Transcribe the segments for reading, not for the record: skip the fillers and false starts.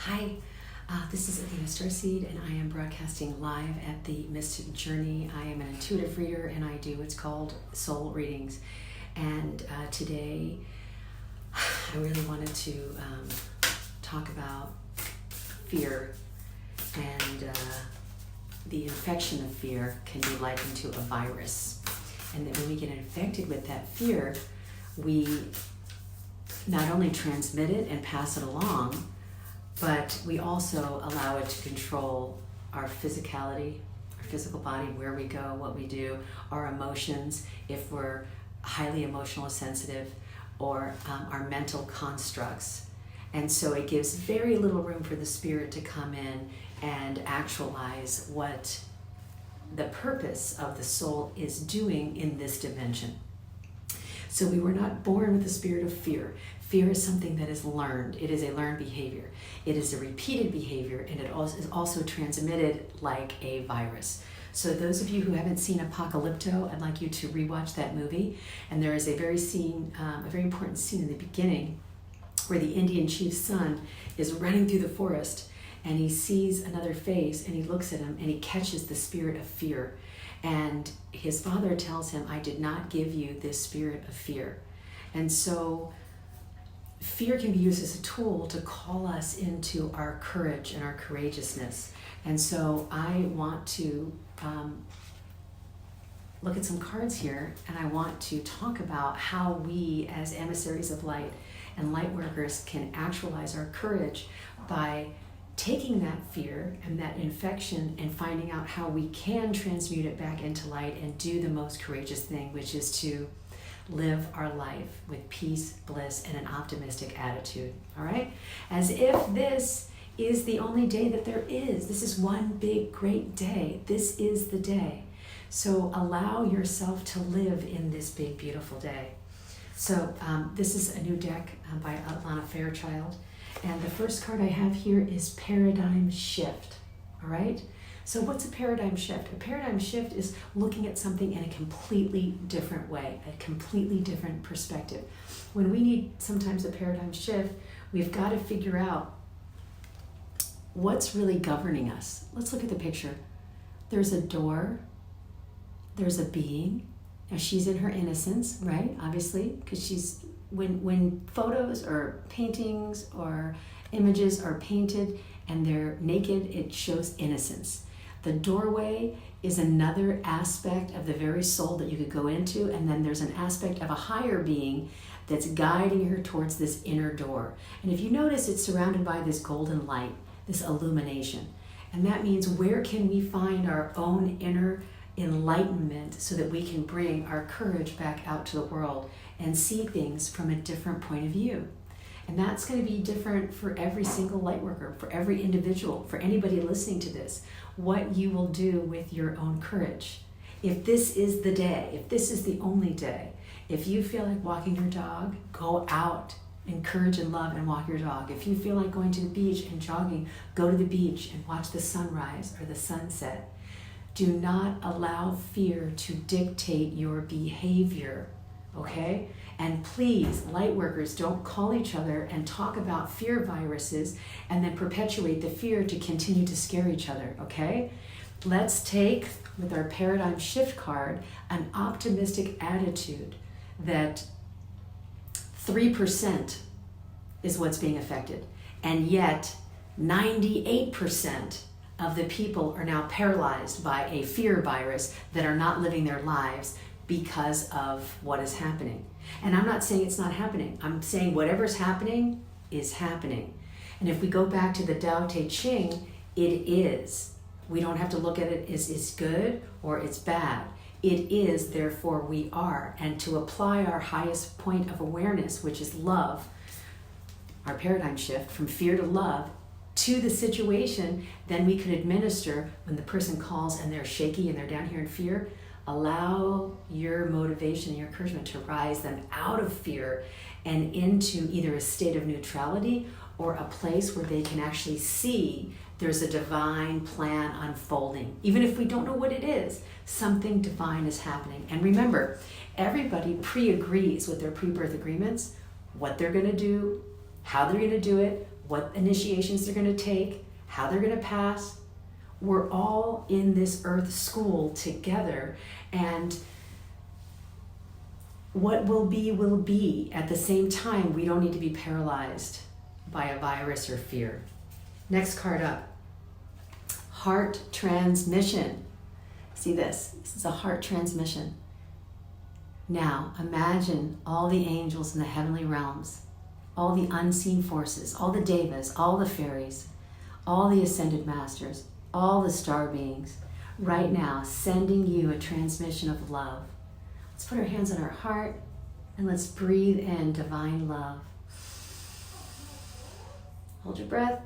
Hi, this is Athena Starseed, and I am broadcasting live at the Mystic Journey. I am an intuitive reader, and I do what's called soul readings. And today, I really wanted to talk about fear, and the infection of fear can be likened to a virus. And that when we get infected with that fear, we not only transmit it and pass it along, but we also allow it to control our physicality, our physical body, where we go, what we do, our emotions, if we're highly emotional sensitive, or our mental constructs. And so it gives very little room for the spirit to come in and actualize what the purpose of the soul is doing in this dimension. So we were not born with the spirit of fear. Fear is something that is learned. It is a learned behavior. It is a repeated behavior, and it is also transmitted like a virus. So those of you who haven't seen Apocalypto, I'd like you to rewatch that movie. And there is a very important scene in the beginning where the Indian chief's son is running through the forest, and he sees another face, and he looks at him, and he catches the spirit of fear. And his father tells him, I did not give you this spirit of fear. And so fear can be used as a tool to call us into our courage and our courageousness. And so I want to look at some cards here, and I want to talk about how we as emissaries of light and light workers can actualize our courage by taking that fear and that infection and finding out how we can transmute it back into light and do the most courageous thing, which is to live our life with peace, bliss, and an optimistic attitude. All right? As if this is the only day that there is. This is one big, great day. This is the day. So allow yourself to live in this big, beautiful day. So this is a new deck by Athena Fairchild. And the first card I have here is Paradigm Shift. All right? So what's a paradigm shift? A paradigm shift is looking at something in a completely different way, a completely different perspective. When we need sometimes a paradigm shift, we've got to figure out what's really governing us. Let's look at the picture. There's a door. There's a being. Now she's in her innocence, right? Obviously, because she's when photos or paintings or images are painted and they're naked, it shows innocence. The doorway is another aspect of the very soul that you could go into, and then there's an aspect of a higher being that's guiding her towards this inner door. And if you notice, it's surrounded by this golden light, this illumination. And that means, where can we find our own inner enlightenment so that we can bring our courage back out to the world and see things from a different point of view? And that's going to be different for every single light worker, for every individual, for anybody listening to this, what you will do with your own courage. If this is the day, if this is the only day, if you feel like walking your dog, go out, encourage and love and walk your dog. If you feel like going to the beach and jogging, go to the beach and watch the sunrise or the sunset. Do not allow fear to dictate your behavior, okay? And please, light workers, don't call each other and talk about fear viruses and then perpetuate the fear to continue to scare each other, okay? Let's take, with our paradigm shift card, an optimistic attitude that 3% is what's being affected. And yet, 98% of the people are now paralyzed by a fear virus that are not living their lives because of what is happening. And I'm not saying it's not happening. I'm saying whatever's happening is happening. And if we go back to the Tao Te Ching, it is. We don't have to look at it as it's good or it's bad. It is, therefore we are. And to apply our highest point of awareness, which is love, our paradigm shift from fear to love, to the situation, then we could administer when the person calls and they're shaky and they're down here in fear. Allow your motivation and your encouragement to rise them out of fear and into either a state of neutrality or a place where they can actually see there's a divine plan unfolding. Even if we don't know what it is, something divine is happening. And remember, everybody pre-agrees with their pre-birth agreements, what they're going to do, how they're going to do it, what initiations they're going to take, how they're going to pass. We're all in this earth school together, and what will be will be. At the same time, we don't need to be paralyzed by a virus or fear. Next card up. Heart transmission. See this? This is a heart transmission. Now, imagine all the angels in the heavenly realms, all the unseen forces, all the devas, all the fairies, all the ascended masters, all the star beings, right now sending you a transmission of love. Let's put our hands on our heart and let's breathe in divine love. Hold your breath.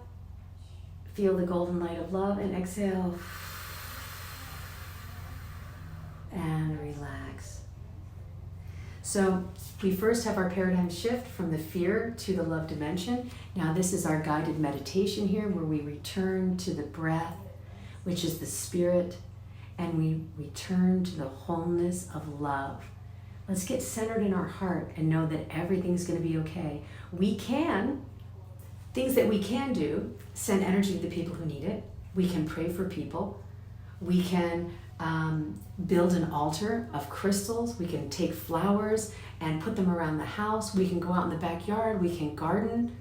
Feel the golden light of love and exhale. And relax. So we first have our paradigm shift from the fear to the love dimension. Now this is our guided meditation here where we return to the breath, which is the spirit, and we return to the wholeness of love. Let's get centered in our heart and know that everything's going to be okay. Things that we can do, send energy to the people who need it. We can pray for people. We can build an altar of crystals. We can take flowers and put them around the house. We can go out in the backyard. We can garden.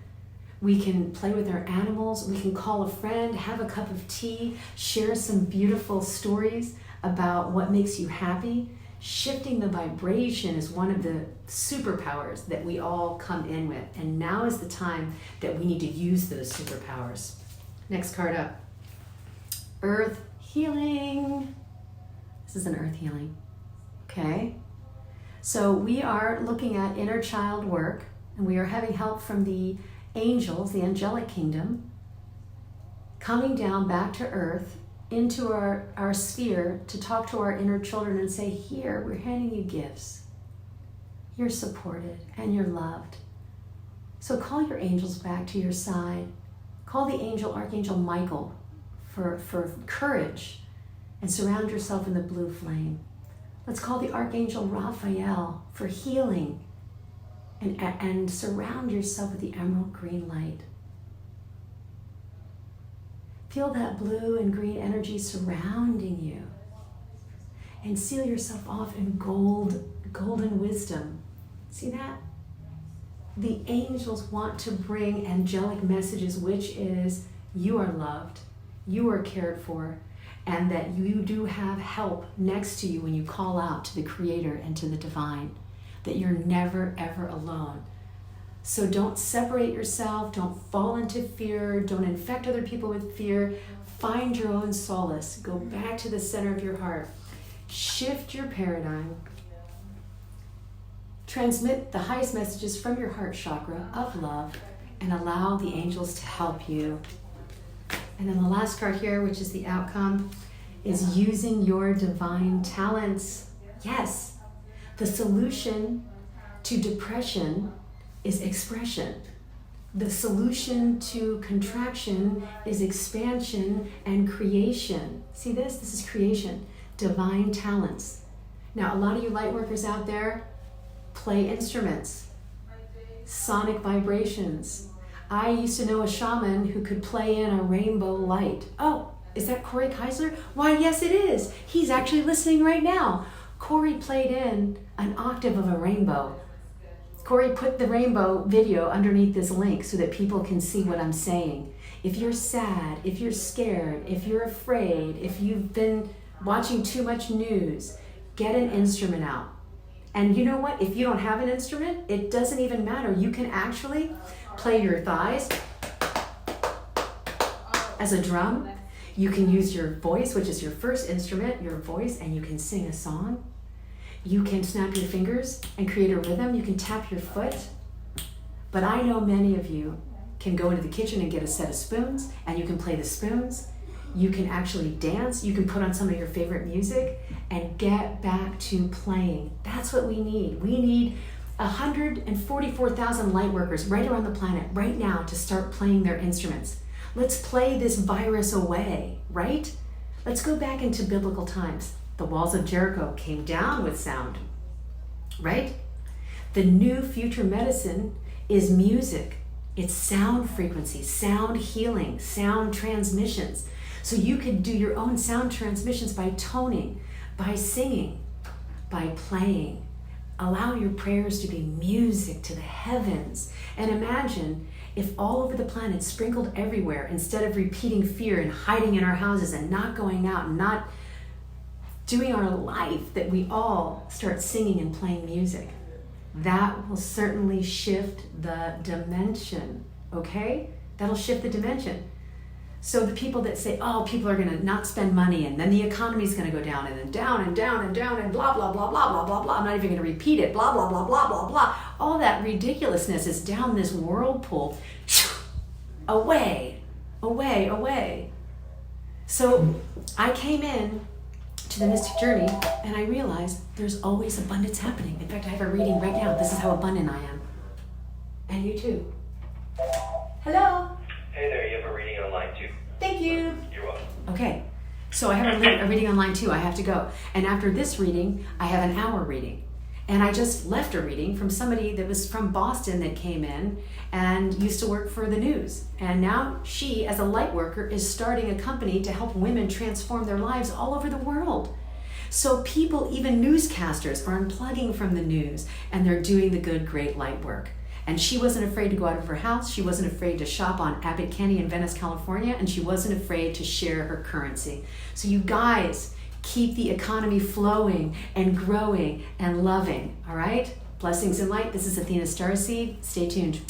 We can play with our animals. We can call a friend, have a cup of tea, share some beautiful stories about what makes you happy. Shifting the vibration is one of the superpowers that we all come in with. And now is the time that we need to use those superpowers. Next card up. Earth healing. This is an earth healing. Okay? So we are looking at inner child work, and we are having help from the angels, the angelic kingdom, coming down back to earth into our sphere to talk to our inner children and say, here, we're handing you gifts. You're supported and you're loved. So call your angels back to your side. Call the angel, Archangel Michael, for courage, and surround yourself in the blue flame. Let's call the Archangel Raphael for healing, and surround yourself with the emerald green light. Feel that blue and green energy surrounding you, and seal yourself off in golden wisdom. See that? The angels want to bring angelic messages, which is you are loved, you are cared for, and that you do have help next to you when you call out to the Creator and to the divine, that you're never, ever alone. So don't separate yourself, don't fall into fear, don't infect other people with fear. Find your own solace. Go back to the center of your heart. Shift your paradigm. Transmit the highest messages from your heart chakra of love, and allow the angels to help you. And then the last card here, which is the outcome, is using your divine talents. Yes, the solution to depression is expression. The solution to contraction is expansion and creation. See this? This is creation. Divine talents. Now, a lot of you light workers out there play instruments, sonic vibrations. I used to know a shaman who could play in a rainbow light. Oh, is that Corey Kaiser? Why, yes it is. He's actually listening right now. Corey played in an octave of a rainbow. Corey put the rainbow video underneath this link so that people can see what I'm saying. If you're sad, if you're scared, if you're afraid, if you've been watching too much news, get an instrument out. And you know what? If you don't have an instrument, it doesn't even matter. You can actually play your thighs as a drum. You can use your voice, which is your first instrument, your voice, and you can sing a song. You can snap your fingers and create a rhythm. You can tap your foot. But I know many of you can go into the kitchen and get a set of spoons, and you can play the spoons. You can actually dance. You can put on some of your favorite music and get back to playing. That's what we need. We need 144,000 light workers right around the planet right now to start playing their instruments. Let's play this virus away, right? Let's go back into biblical times. The walls of Jericho came down with sound, right? The new future medicine is music. It's sound frequency, sound healing, sound transmissions. So you can do your own sound transmissions by toning, by singing, by playing. Allow your prayers to be music to the heavens. And imagine if all over the planet, sprinkled everywhere, instead of repeating fear and hiding in our houses and not going out and not doing our life, that we all start singing and playing music. That will certainly shift the dimension, okay? That'll shift the dimension. So the people that say, oh, people are gonna not spend money and then the economy's gonna go down and then down and down and down and blah, blah, blah, blah, blah, blah, blah. I'm not even gonna repeat it, blah, blah, blah, blah, blah, blah. All that ridiculousness is down this whirlpool, away, away, away. So I came in to the mystic journey and I realized there's always abundance happening. In fact, I have a reading right now. This is how abundant I am. And you too. Hello. Hey there, you have a reading online too. Thank you. You're welcome. Okay, so I have a reading online too. I have to go. And after this reading, I have an hour reading. And I just left a reading from somebody that was from Boston that came in and used to work for the news. And now she, as a light worker, is starting a company to help women transform their lives all over the world. So people, even newscasters, are unplugging from the news and they're doing the good, great light work. And she wasn't afraid to go out of her house. She wasn't afraid to shop on Abbott Kinney in Venice, California. And she wasn't afraid to share her currency. So you guys, keep the economy flowing and growing and loving, all right? Blessings and light. This is Athena Starseed. Stay tuned.